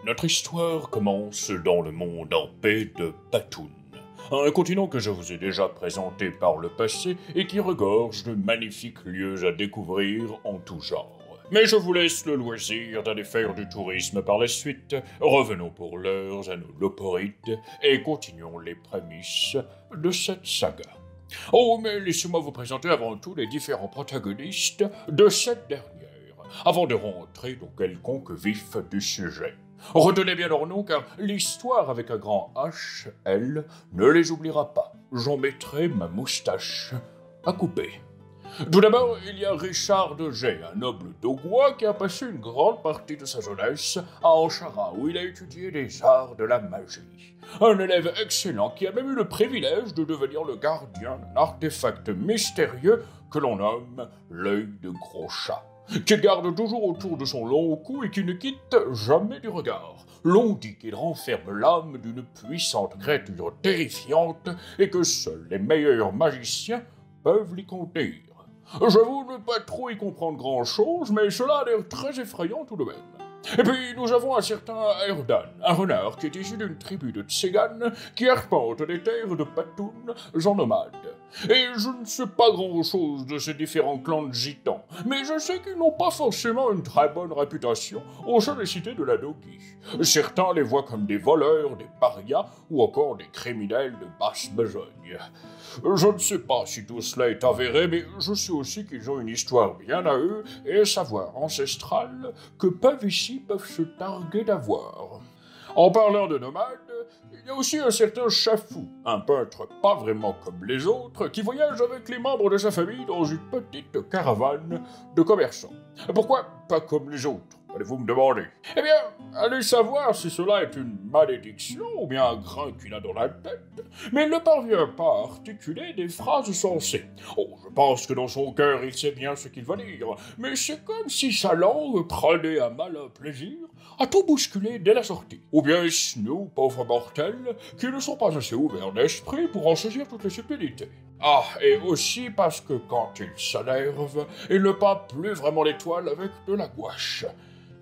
Notre histoire commence dans le monde en paix de Patoun, un continent que je vous ai déjà présenté par le passé et qui regorge de magnifiques lieux à découvrir en tout genre. Mais je vous laisse le loisir d'aller faire du tourisme par la suite. Revenons pour l'heure à nos loporides et continuons les prémices de cette saga. Oh, mais laissez-moi vous présenter avant tout les différents protagonistes de cette dernière, avant de rentrer dans quelconque vif du sujet. Retenez bien leur nom, car l'histoire avec un grand H, elle, ne les oubliera pas. J'en mettrai ma moustache à couper. Tout d'abord, il y a Richard de Jay, un noble dogois qui a passé une grande partie de sa jeunesse à Anchara, où il a étudié les arts de la magie. Un élève excellent qui a même eu le privilège de devenir le gardien d'un artefact mystérieux que l'on nomme l'œil de gros chat, qu'il garde toujours autour de son long cou et qui ne quitte jamais du regard. L'on dit qu'il renferme l'âme d'une puissante créature terrifiante et que seuls les meilleurs magiciens peuvent l'y contenir. J'avoue ne pas trop y comprendre grand-chose, mais cela a l'air très effrayant tout de même. Et puis nous avons un certain Erdan, un renard qui est issu d'une tribu de Tséganes qui arpente les terres de Patoun en nomade. Et je ne sais pas grand-chose de ces différents clans de gitans, mais je sais qu'ils n'ont pas forcément une très bonne réputation au sein des cités de la Dogi. Certains les voient comme des voleurs, des parias ou encore des criminels de basse besogne. Je ne sais pas si tout cela est avéré, mais je sais aussi qu'ils ont une histoire bien à eux et un savoir ancestral que peu ici peuvent se targuer d'avoir. En parlant de nomades, il y a aussi un certain Chafou, un peintre pas vraiment comme les autres, qui voyage avec les membres de sa famille dans une petite caravane de commerçants. Pourquoi pas comme les autres, allez-vous me demander? Eh bien, allez savoir si cela est une malédiction ou bien un grain qu'il a dans la tête, mais il ne parvient pas à articuler des phrases sensées. Oh, je pense que dans son cœur il sait bien ce qu'il va dire, mais c'est comme si sa langue prenait un malin plaisir à tout bousculer dès la sortie. Ou bien est-ce nous, pauvres mortels, qui ne sont pas assez ouverts d'esprit pour en saisir toutes les subtilités. Ah, et aussi parce que quand il s'énerve, il ne peint plus vraiment l'étoile avec de la gouache.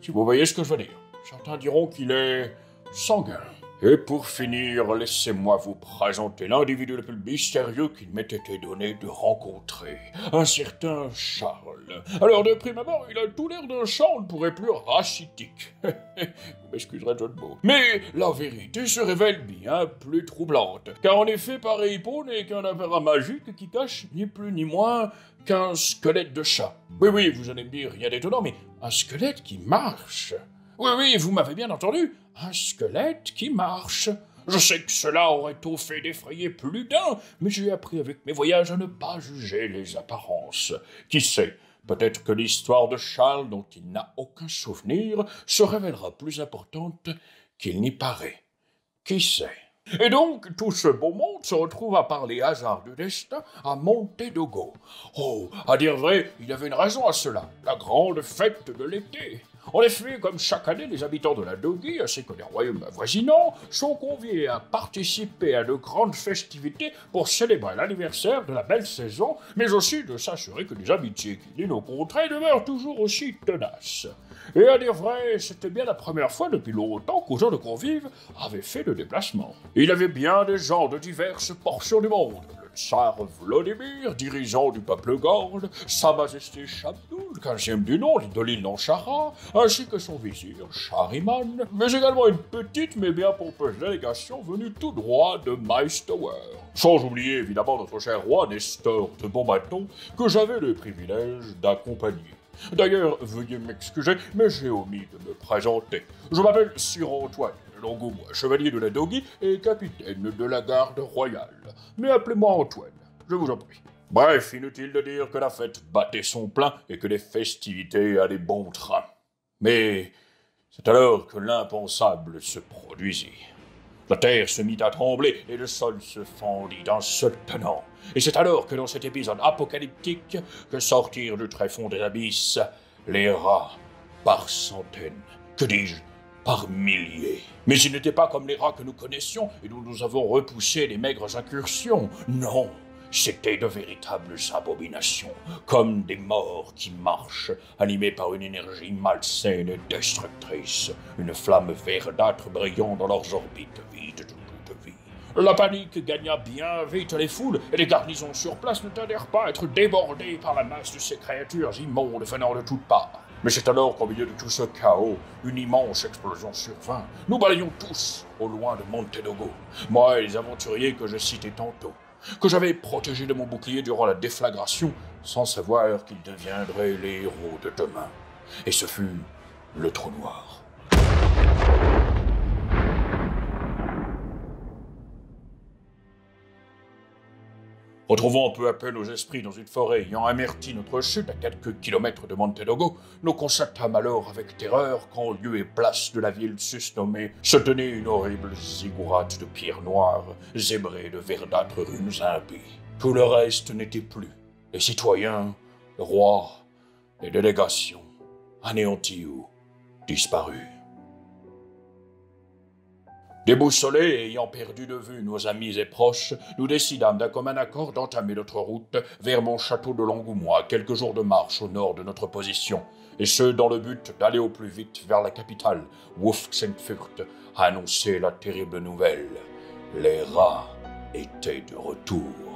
Si vous voyez ce que je veux dire. Certains diront qu'il est sanguin. Et pour finir, laissez-moi vous présenter l'individu le plus mystérieux qu'il m'ait été donné de rencontrer, un certain Charles. Alors de prime abord, il a tout l'air d'un chat, on ne pourrait plus rachitique. Vous m'excuserez de jeu de mots. Mais la vérité se révèle bien plus troublante, car en effet, pareil peau n'est qu'un appareil magique qui cache ni plus ni moins qu'un squelette de chat. Oui, vous allez me dire, rien d'étonnant, mais un squelette qui marche. Oui, vous m'avez bien entendu, un squelette qui marche. Je sais que cela aurait tôt fait d'effrayer plus d'un, mais j'ai appris avec mes voyages à ne pas juger les apparences. Qui sait, peut-être que l'histoire de Charles, dont il n'a aucun souvenir, se révélera plus importante qu'il n'y paraît. Qui sait? Et donc, tout ce beau monde se retrouve à par les hasards du destin à Montedogo. Oh, à dire vrai, il y avait une raison à cela, la grande fête de l'été. En effet, comme chaque année, les habitants de la Dogi, ainsi que les royaumes avoisinants, sont conviés à participer à de grandes festivités pour célébrer l'anniversaire de la belle saison, mais aussi de s'assurer que les amitiés qui lient nos contrées demeurent toujours aussi tenaces. Et à dire vrai, c'était bien la première fois depuis longtemps qu'autant de convives avaient fait le déplacement. Il y avait bien des gens de diverses portions du monde. Le tsar Vladimir, dirigeant du peuple gorde, sa majesté Chabdoul, 15e du nom de l'île d'Anchara, ainsi que son vizir Shahriman, mais également une petite mais bien pompeuse délégation venue tout droit de Meistower. Sans oublier évidemment notre cher roi Nestor de Bonbâton, que j'avais le privilège d'accompagner. D'ailleurs, veuillez m'excuser, mais j'ai omis de me présenter. Je m'appelle Sir Antoine Langoumois, chevalier de la Dogi et capitaine de la garde royale. Mais appelez-moi Antoine, je vous en prie. Bref, inutile de dire que la fête battait son plein et que les festivités allaient bon train. Mais c'est alors que l'impensable se produisit. La terre se mit à trembler et le sol se fendit d'un seul tenant. Et c'est alors que dans cet épisode apocalyptique que sortirent du tréfonds des abysses les rats par centaines, que dis-je, par milliers. Mais ils n'étaient pas comme les rats que nous connaissions et dont nous avons repoussé les maigres incursions. Non, C'étaient de véritables abominations, comme des morts qui marchent, animés par une énergie malsaine et destructrice, une flamme verdâtre brillant dans leurs orbites vides de toute vie. La panique gagna bien vite les foules, et les garnisons sur place ne tardèrent pas à être débordées par la masse de ces créatures immondes venant de toutes parts. Mais c'est alors qu'au milieu de tout ce chaos, une immense explosion survint. Nous balayions tous au loin de Montedogo, moi et les aventuriers que je citais tantôt, que j'avais protégés de mon bouclier durant la déflagration, sans savoir qu'ils deviendraient les héros de demain. Et ce fut le trou noir. Retrouvant peu à peu nos esprits dans une forêt ayant amerti notre chute à quelques kilomètres de Montedogo, nous constatâmes alors avec terreur qu'en lieu et place de la ville susnommée se tenait une horrible ziggourate de pierres noires, zébrée de verdâtres runes impies. Tout le reste n'était plus. Les citoyens, le roi, les délégations, anéantis ou disparus. Déboussolés et ayant perdu de vue nos amis et proches, nous décidâmes d'un commun accord d'entamer notre route vers mon château de Langoumois, à quelques jours de marche au nord de notre position, et ce dans le but d'aller au plus vite vers la capitale, Wulfsengfurt, à annoncer la terrible nouvelle. Les rats étaient de retour.